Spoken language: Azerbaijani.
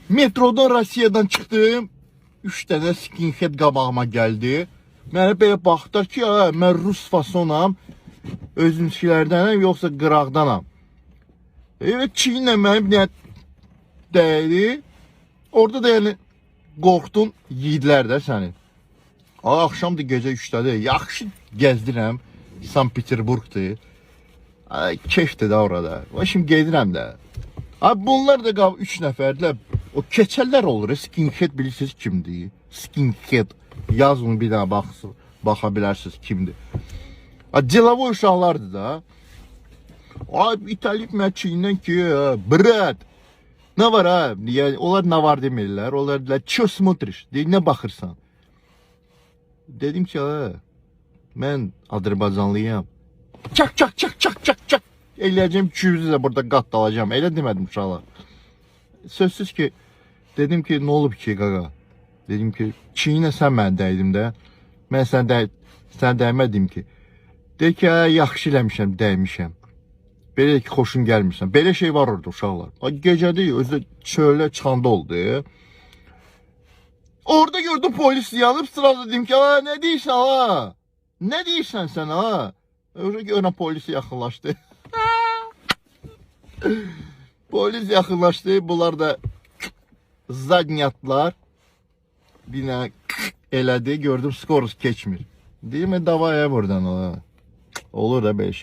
Metrodan Rusiyadan çıxdım. 3 dənə skinhead qabağıma gəldi. Mənə belə baxdılar ki, mən rus fasonam. Özümkilərdənəm, yoxsa qıraqdanam. Evet, çiğinlə mənim bir dənə dəydi. Orada da yəni qorxdun yiyidlər də səni. Axşamdır, gecə 3-dədir. Yaxşı gəzdirəm. Sankt Peterburg'dur. Keyfdir də orada. Şimdi gedirəm də. Bunlar da 3 nəfərdirlər. O keçəllər olur. Skinhead bilirsiniz kimdir? Skinhead. Yazın bir daha baxa bilərsiniz kimdir. Delavoy uşaqlardır da. İtalip mən çiyindən ki, brat. Ne var ha? Yani, onlar ne var demirlər. Onlar deyirlər, ço смотришь? Ne baxırsan? Dedim ki, mən Azərbaycanlıyam. Çak çak çak çak çak çak. Eləyəcəm 200'ü də burada qat alacağım. Elə demədim uşaqlar. Sözsüz ki, dedim ki, ne olub ki qaqa? Dedim ki, çiyinə sən mən dəydim də. Mən sən dəymədim ki. De ki, yaxşı eləmişəm, dəymişəm. Belə ki, xoşun gəlmirsən. Belə şey var orada uşaqlar. Gecədə özü çölə çıxanda oldu. Orada gördüm polis yanıb, sırada dedim ki, ne deyirsən ha? Ne deyirsən sən ha? Öyle görən polisi yaxınlaşdı. Polis yaxınlaşdı. Bunlar da zadnyatlar. Bir dənə elədi. Gördüm skorus keçmir. Deyim, davaya buradan. Olur da belə şey.